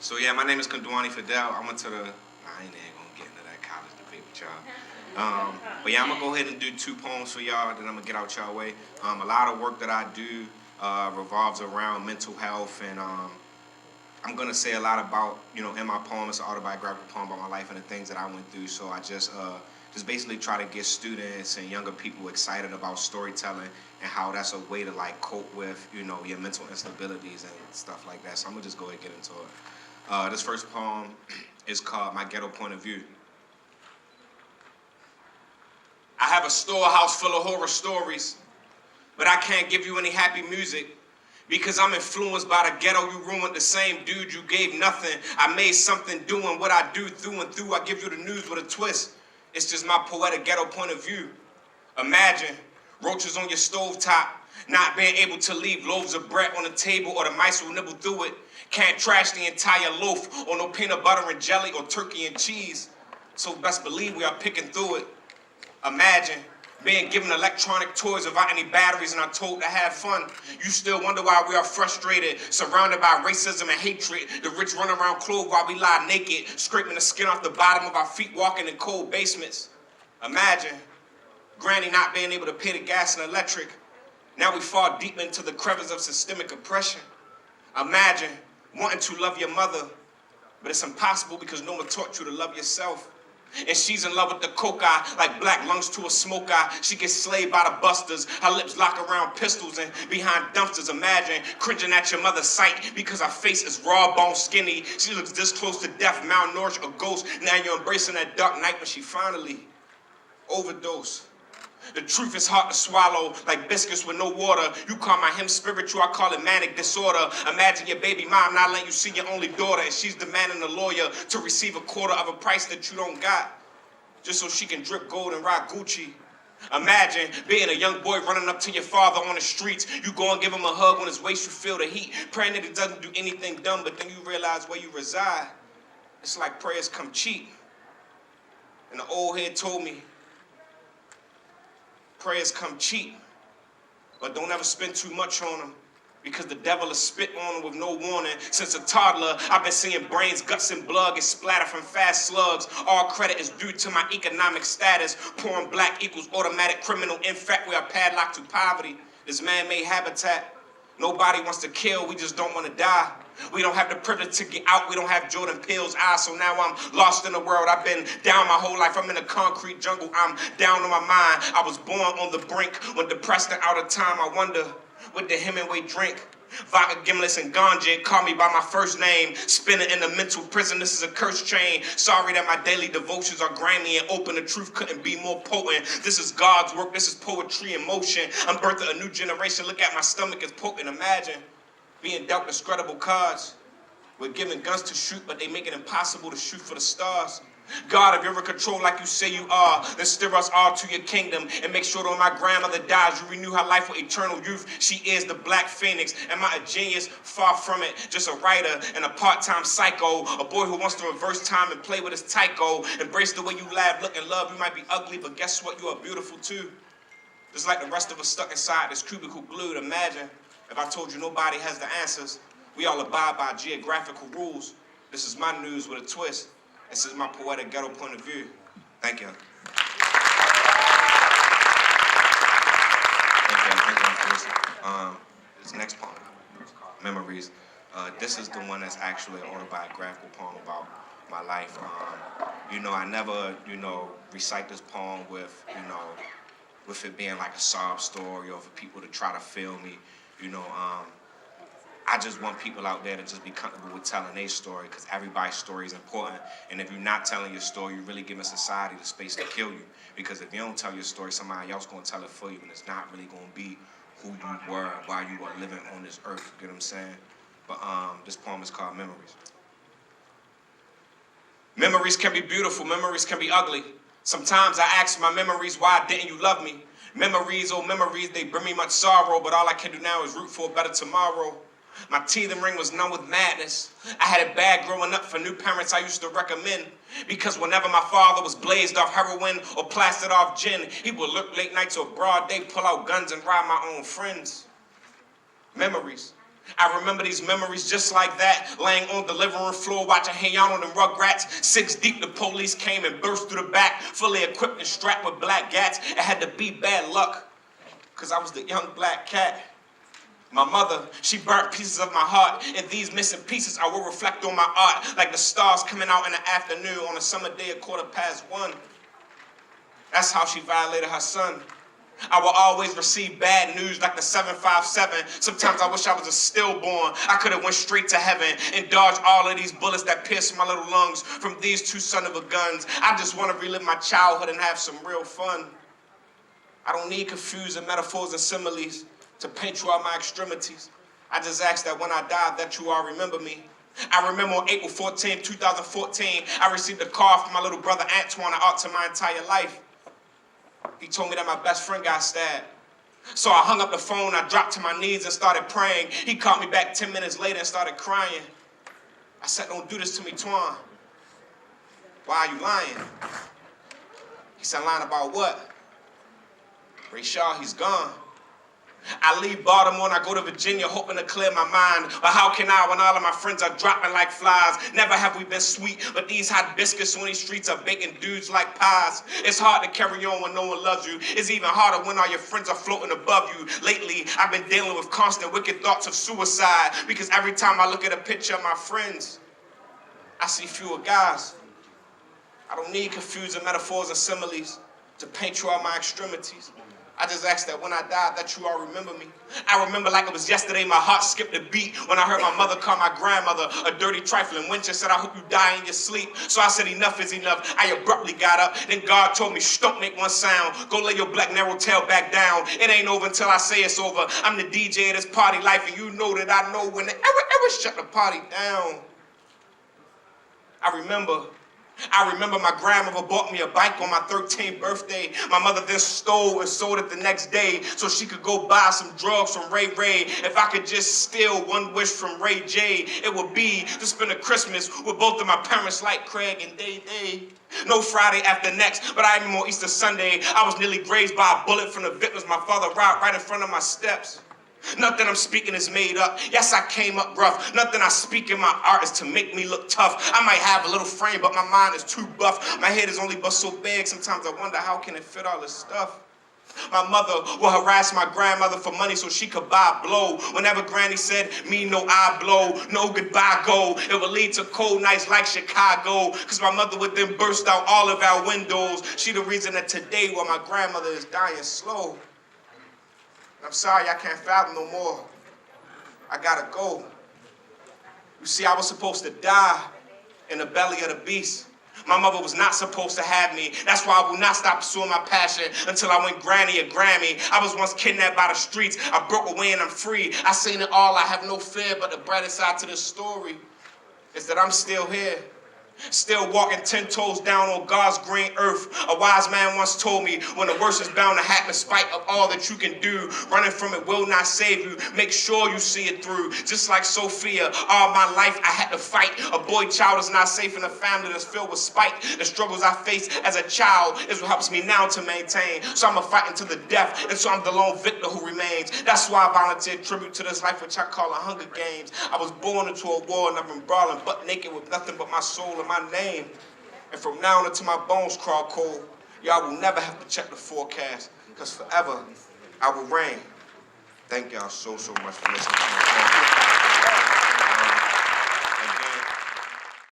So yeah, my name is Kondwani Fidel. I went to the. I ain't even gonna get into that college debate with y'all. But yeah, I'm gonna go ahead and do two poems for y'all. Then I'm gonna get out y'all way. A lot of work that I do revolves around mental health, and I'm gonna say a lot about in my poem. It's an autobiographical poem about my life and the things that I went through. So I just basically try to get students and younger people excited about storytelling and how that's a way to like cope with your mental instabilities and stuff like that. So I'm gonna just go ahead and get into it. This first poem is called My Ghetto Point of View. I have a storehouse full of horror stories, but I can't give you any happy music because I'm influenced by the ghetto. You ruined the same dude you gave nothing. I made something doing what I do through and through. I give you the news with a twist. It's just my poetic ghetto point of view. Imagine roaches on your stovetop, not being able to leave loaves of bread on the table or the mice will nibble through it. Can't trash the entire loaf or no peanut butter and jelly or turkey and cheese. So best believe we are picking through it. Imagine being given electronic toys without any batteries and are told to have fun. You still wonder why we are frustrated, surrounded by racism and hatred. The rich run around clothed while we lie naked, scraping the skin off the bottom of our feet, walking in cold basements. Imagine Granny not being able to pay the gas and electric. Now we fall deep into the crevice of systemic oppression. Imagine wanting to love your mother, but it's impossible because no one taught you to love yourself. And she's in love with the coke eye, like black lungs to a smoke eye. She gets slayed by the busters. Her lips lock around pistols and behind dumpsters. Imagine cringing at your mother's sight because her face is raw bone skinny. She looks this close to death, malnourished, a ghost. Now you're embracing that dark night when she finally overdosed. The truth is hard to swallow, like biscuits with no water. You call my hymn spiritual, I call it manic disorder. Imagine your baby mom not letting you see your only daughter, and she's demanding a lawyer to receive a quarter of a price that you don't got, just so she can drip gold and rock Gucci. Imagine being a young boy running up to your father on the streets. You go and give him a hug on his waist, you feel the heat, praying that he doesn't do anything dumb, but then you realize where you reside. It's like prayers come cheap. And the old head told me, prayers come cheap, but don't ever spend too much on them because the devil is spit on them with no warning. Since a toddler, I've been seeing brains, guts, and blood get splattered from fast slugs. All credit is due to my economic status. Pouring black equals automatic criminal. In fact, we are padlocked to poverty. This man-made habitat. Nobody wants to kill, we just don't want to die. We don't have the privilege to get out. We don't have Jordan Peele's eyes, so now I'm lost in the world. I've been down my whole life. I'm in a concrete jungle. I'm down on my mind. I was born on the brink. When depressed and out of time, I wonder, what did Hemingway drink? Vodka, gimlets, and ganja call me by my first name. Spinning in a mental prison, this is a cursed chain. Sorry that my daily devotions are grimy and open. The truth couldn't be more potent. This is God's work, this is poetry in motion. I'm birthing a new generation. Look at my stomach, it's potent. Imagine being dealt discredible cards. We're given guns to shoot, but they make it impossible to shoot for the stars. God, if you're in control like you say you are, then steer us all to your kingdom and make sure that when my grandmother dies, you renew her life with eternal youth. She is the black phoenix. Am I a genius? Far from it. Just a writer and a part-time psycho. A boy who wants to reverse time and play with his tycho. Embrace the way you laugh, look, and love. You might be ugly, but guess what? You are beautiful too. Just like the rest of us stuck inside this cubicle glued. Imagine if I told you nobody has the answers. We all abide by geographical rules. This is my news with a twist. This is my poetic ghetto point of view. Thank you. This next poem, Memories. This is the one that's actually an autobiographical poem about my life. I never, recite this poem with it being like a sob story or for people to try to feel me. I just want people out there to just be comfortable with telling their story because everybody's story is important. And if you're not telling your story, you're really giving society the space to kill you. Because if you don't tell your story, somebody else going to tell it for you, and it's not really going to be who you were while you were living on this earth. You get what I'm saying? But this poem is called Memories. Memories can be beautiful. Memories can be ugly. Sometimes I ask my memories, why didn't you love me? Memories, oh memories, they bring me much sorrow, but all I can do now is root for a better tomorrow. My teething ring was numb with madness. I had it bad growing up for new parents I used to recommend. Because whenever my father was blazed off heroin or plastered off gin, he would lurk late nights or broad day, pull out guns and rob my own friends. Memories. I remember these memories just like that, laying on the living room floor watching Hey Arnold and Rugrats. 6 deep, the police came and burst through the back, fully equipped and strapped with black gats. It had to be bad luck, because I was the young black cat. My mother, she burnt pieces of my heart, and these missing pieces I will reflect on my art, like the stars coming out in the afternoon on a summer day at 1:15. That's how she violated her son. I will always receive bad news like the 757. Sometimes I wish I was a stillborn. I could have went straight to heaven and dodged all of these bullets that pierced my little lungs from these two son of a guns. I just want to relive my childhood and have some real fun. I don't need confusing metaphors and similes to paint you out my extremities. I just ask that when I die that you all remember me. I remember on April 14, 2014, I received a call from my little brother Antoine that altered my entire life. He told me that my best friend got stabbed. So I hung up the phone, I dropped to my knees and started praying. He called me back 10 minutes later and started crying. I said, don't do this to me, Twan. Why are you lying? He said, lying about what? Ray Shaw, he's gone. I leave Baltimore and I go to Virginia hoping to clear my mind. But how can I when all of my friends are dropping like flies? Never have we been sweet, but these hot biscuits on these streets are baking dudes like pies. It's hard to carry on when no one loves you. It's even harder when all your friends are floating above you. Lately, I've been dealing with constant wicked thoughts of suicide, because every time I look at a picture of my friends, I see fewer guys. I don't need confusing metaphors and similes to paint you out my extremities. I just ask that when I die that you all remember me. I remember like it was yesterday, my heart skipped a beat when I heard my mother call my grandmother a dirty trifling wench and said, I hope you die in your sleep. So I said, enough is enough. I abruptly got up. Then God told me, shh, don't make one sound. Go lay your black narrow tail back down. It ain't over until I say it's over. I'm the DJ of this party life, and you know that I know when to ever shut the party down. I remember my grandmother bought me a bike on my 13th birthday. My mother then stole and sold it the next day so she could go buy some drugs from Ray Ray. If I could just steal one wish from Ray J, it would be to spend a Christmas with both of my parents like Craig and Day. No Friday after next, but I remember on Easter Sunday, I was nearly grazed by a bullet from the victims my father robbed right in front of my steps. Nothing I'm speaking is made up. Yes, I came up rough. Nothing I speak in my art is to make me look tough. I might have a little frame, but my mind is too buff. My head is only but so big. Sometimes I wonder how can it fit all this stuff. My mother will harass my grandmother for money so she could buy blow. Whenever Granny said, me no I blow, no goodbye go, it would lead to cold nights like Chicago. Cause my mother would then burst out all of our windows. She the reason that today while my grandmother is dying slow. I'm sorry, I can't fathom no more. I gotta go. You see, I was supposed to die in the belly of the beast. My mother was not supposed to have me. That's why I will not stop pursuing my passion until I win Granny a Grammy. I was once kidnapped by the streets. I broke away and I'm free. I seen it all. I have no fear, but the brightest side to this story is that I'm still here. Still walking 10 toes down on God's green earth. A wise man once told me, when the worst is bound to happen in spite of all that you can do, running from it will not save you. Make sure you see it through. Just like Sophia, all my life I had to fight. A boy child is not safe in a family that's filled with spite. The struggles I faced as a child is what helps me now to maintain. So I'm a fighting to the death, and so I'm the lone victor who remains. That's why I volunteered tribute to this life which I call a Hunger Games. I was born into a war and I've been brawling butt naked with nothing but my soul and my name. And from now on until my bones crawl cold, y'all will never have to check the forecast, because forever I will reign. Thank y'all so much for listening to my podcast.